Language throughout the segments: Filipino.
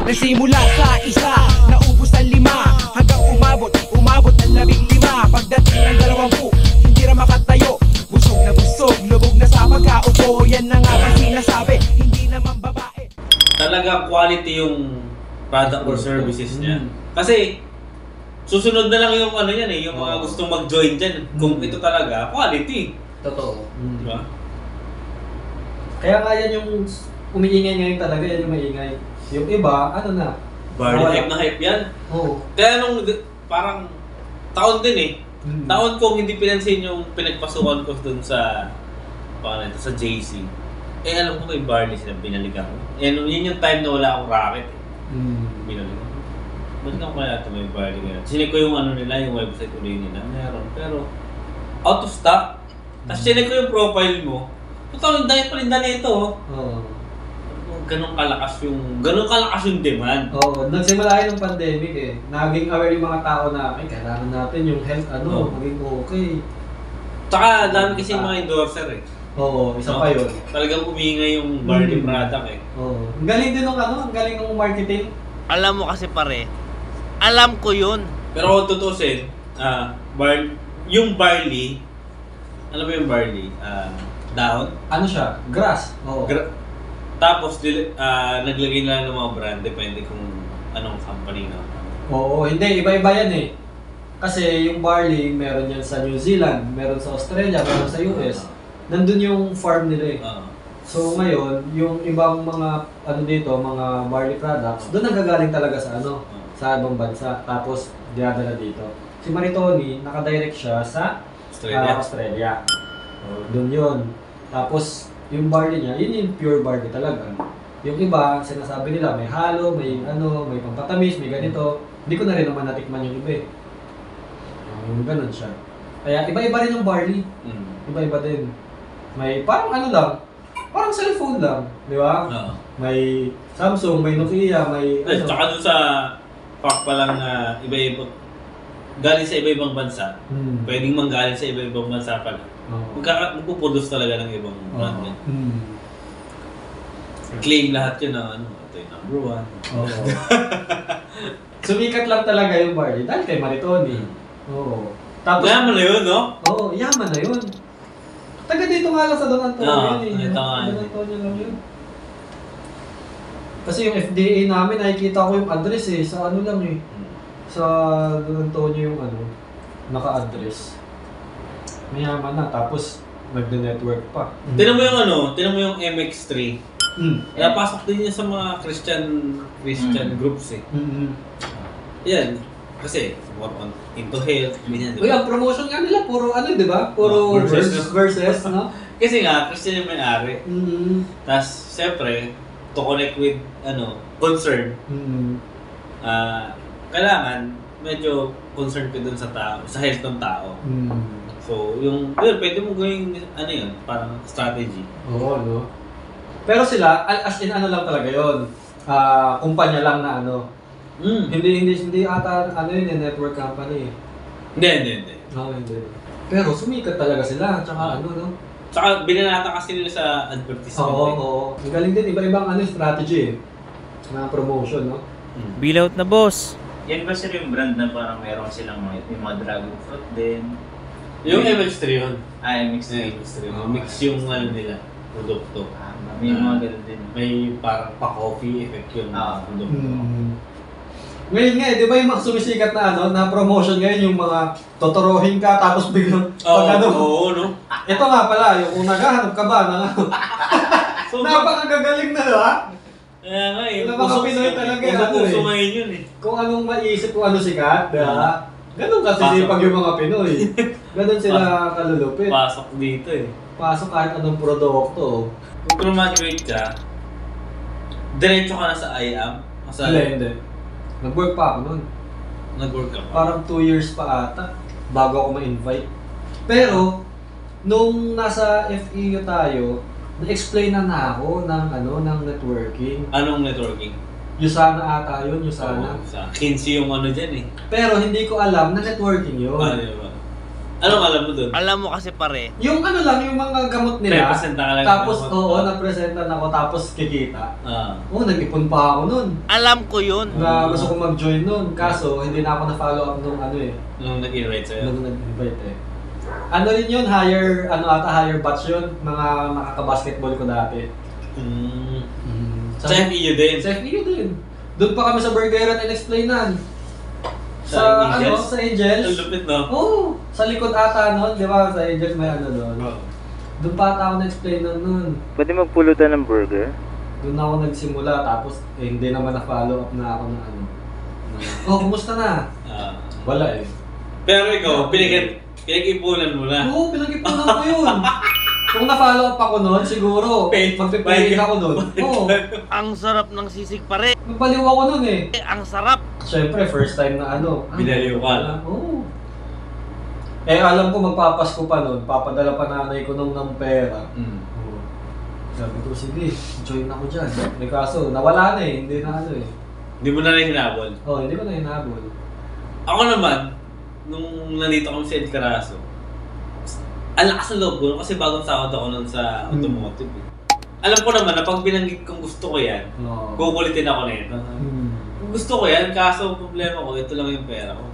Nagsimula sa isa, naubos ang 5, hanggang umabot ng 15. Pagdating ng 20, hindi na makatayo. Busog na busog, lubog na sa pagkaupo. Yan na nga ba sinasabi, hindi naman babae. Talaga quality yung product or services niya. Kasi susunod na lang yung ano yan eh, yung mga gustong mag-join dyan. Kung ito talaga, quality. Totoo. Diba? Kaya nga yan yung umiingay ngayon talaga, yan yung maingay. Yung iba, ano na? Barley hype na hype yan. Oo. Kaya nung parang taon din eh. Taon kong hindi pinansin yung pinagpasukan ko dun sa sa JC. Eh alam ko kay Barley sila binalikan ko. Yun yung time na wala akong racket eh. Binalikan ko. Ba't nga kaya ito may Barley ngayon? Sinek ko yung ano nila, yung website ulit nila. Meron. Pero out of stock. Tapos sinek ko yung profile mo. Total, dahil palinda nito. Oo. Ganun kalakas yung demand. Oo, nagsimula yun ng pandemic eh. Naging aware yung mga tao na, ay, kailangan natin yung health, maging okay. Tsaka, dami kasi yung mga endorser eh. Oo, isa pa yun. Talagang umingay yung Barley product eh. Oo. Ang galing din ng ang galing ng marketing. Alam mo kasi pare, alam ko yun. Pero kung tutusin, yung barley, alam mo yung barley? Dahon? Ano siya? Grass. Oo. Tapos, naglagay na ng mga brand, depende kung anong company na. Oo, hindi. Iba-iba yan eh. Kasi yung barley, meron yan sa New Zealand, meron sa Australia, meron sa US. Nandun yung farm nila eh. So ngayon, yung ibang mga mga barley products, doon nagagaling talaga sa sa ibang bansa. Tapos, dinadala dito. Si Maritoni, nakadirect siya sa Australia. So, doon yun. Tapos, yung barley niya, yun yung pure barley talaga. Yung iba, sinasabi nila, may halo, may pampatamis, may ganito. Hindi ko na rin naman natikman yung iba eh. Yung ganun siya. Kaya iba-iba rin yung barley. Iba-iba din. May parang parang cellphone lang, di ba? May Samsung, may Nokia, may Tsaka dun sa fact pa lang na iba-iba, galing sa iba-ibang bansa, pwedeng manggaling sa iba-ibang bansa pa lang. Magpuproduce talaga ng ibang brand yan. Claim lahat yun na ito yung number 1. Sumikat lang talaga yung barley dahil kay Maritoni. Oo. Tapos, yaman na yun, no? Oo, yaman na yun. Taga dito nga lang sa Don Antonio yun eh. Ito nga. Don Antonio lang yun. Kasi yung FDA namin, nakikita ko yung address eh. Sa lang eh. Sa Don Antonio yung naka-address. Mayaman na, tapos nagde-network pa. Tinan mo yung MX3. Napasok din niya sa mga Christian groups eh. Yan, kasi more on into health, ganyan, diba? Uy, ang promotion nga nila, puro di ba? Puro verses, no? Kasi nga, Christian yung may-ari. Tapos, siyempre, to connect with, concern, kailangan, medyo concerned ka dun sa tao, sa health ng tao. So, pwede mo gawing, parang strategy. Oo, no? Pero sila, as in lang talaga yun. Kumpanya lang na Hindi ata, yun, network company. Hindi. Oo, hindi. Pero sumikat talaga sila, tsaka Tsaka binanata kasi nila sa advertisement. Oo. Ang galing din, iba-ibang strategy na promotion, no? Bill out na boss. Yan ba sila yung brand na parang meron silang mga dragon fruit din? Yung MX3 yun. MX3. Mix yung nila, produkto. May mga ganun din. May parang pa-coffee effect yung produkto. Ngayon nga, di ba yung mga sumisikat na promotion ngayon, yung mga totorohin ka, tapos biglang Oo, no? Ito nga pala, yung kung naghahanap ka ba napakagagaling na, di ba? Kaya nga eh. Yung mga Pinoy talaga Puso ngayon yun eh. Kung anong maisip, kung ano sikat, di ba? Ganun kasi sipag yung mga Pinoy. Ganun sila kalulupit. Pasok dito eh. Pasok kahit anong produkto. Kung graduate ka, diretso ka na sa IAM? Hindi. Nag-work pa ako nun. Nag-work ka pa? Parang 2 years pa ata, bago ako ma-invite. Pero, nung nasa FEU tayo, na-explain na ako ng networking. Anong networking? Yusana ata yun, Yusana. Kinsey yung dyan eh. Pero hindi ko alam na networking yun. Diba? Anong alam mo dun? Alam mo kasi pare, Yung ano lang, yung mga gamot nila. Representa ka lang. Tapos, ng- oo, napresentan ako, tapos kikita. Ah. Oo, nag-ipon pa ako nun. alam ko yun. Na gusto ko mag-join nun. Kaso, hindi na ako na-follow up nung ano eh. Nung nag-invite sa'yo. Nung nag-invite eh. Ano rin yun, higher batch yun. Mga nakaka-basketball ko dati. Sa FEU din. Sa FEU din. Doon pa kami sa Burgeran and Explainan. Sa Angels? Sa Angels. Ang lupit, no? Oo, sa likod ata nun, di ba? Sa Angels may ano doon. Oo. Doon pa ata ako na-explainan nun. Pwede magpulutan ng burger? Doon ako nagsimula, tapos hindi naman na-follow up na ako na ano. Oh, kumusta na? Ah. Wala eh. Pero ikaw, pinag-ipunan mo na. Oo, pinag-ipunan ko yun. Kung na-follow up ako nun, siguro, magpipilit ako nun. Oo, Ang sarap ng sisig pare. nagbaliw ako nun eh. Ang sarap. Siyempre, first time na ano. Binaliw ka. Oo. Eh, alam ko magpapasko pa nun. Papadala pa nanay ko nung ng pera. Oo. Sabi ko, sige, join ako dyan. May kaso, nawala na eh. Hindi na ano eh. Hindi mo na rin hinabol. Oo, hindi ko na hinabol. Ako naman, nung nandito kami sa Ed Carazo, ang lakas ng loob ko kasi bagong sahod ako nun sa automotive. Alam ko naman na pag binanggit kong gusto ko yan, Oo. kukulitin ako na ito. Kung gusto ko yan, kaso problema ko, ito lang yung pera ko.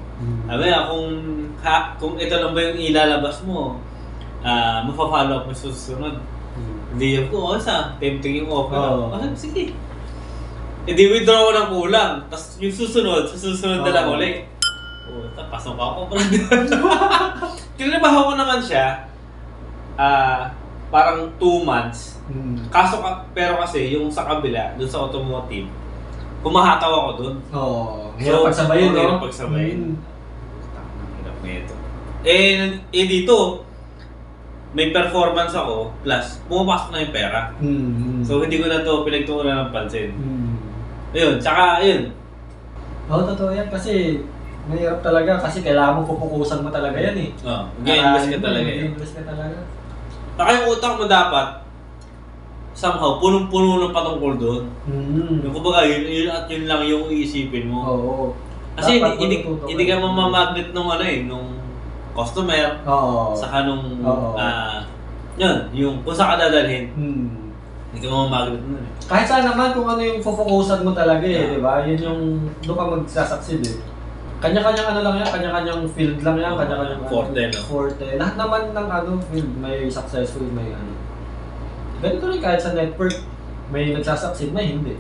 Sabi nga, kung ito lang ba yung ilalabas mo, mapafollow up mo sa susunod. Hindi ko, sa tempting yung offer. Oo. Sige. Hindi withdraw ko ng kulang. Tapos yung susunod, sa susunod na lang Oo. ulit. Pasok ako, brother. Tinabaho ko naman siya, parang 2 months. Kaso, pero kasi, yung sa kabila, dun sa automotive, kumahataw ako dun. Oo. Hirap pagsabayin, no? Hirap pagsabayin. Hirap nito. Dito, may performance ako, plus, pumapasok na yung pera. So, hindi ko na to pinagtuunan ng pansin. Ayun, tsaka, ayun. Oo, totoo yan. Kasi, mahirap talaga. Kasi kailangan mo pupukusan mo talaga yan eh. Mag-invest ka talaga eh. Mag-invest ka talaga. Saka yung utak mo dapat, somehow, punong-puno ng patungkol doon. Yung kumbaga, yun at yun lang yung iisipin mo. Oo. Kasi Dapat hindi ka mamamagnet nung ano eh, nung customer, Oo. saka nung, Oo. yun, yung kung saan ka dadalhin, Hmm. hindi ka mamamagnet nun eh. Kahit saan naman kung ano yung fufukusan mo talaga eh, di ba? Yun yung, doon ka magsasucceed eh. Kanya-kanyang ano lang yan, kanya-kanyang field lang yan, kanya-kanyang Forte, no? Forte. Lahat naman ng ano, field, may successful, may ano. Ganito rin kahit sa network, may nagsasucceed, may hindi.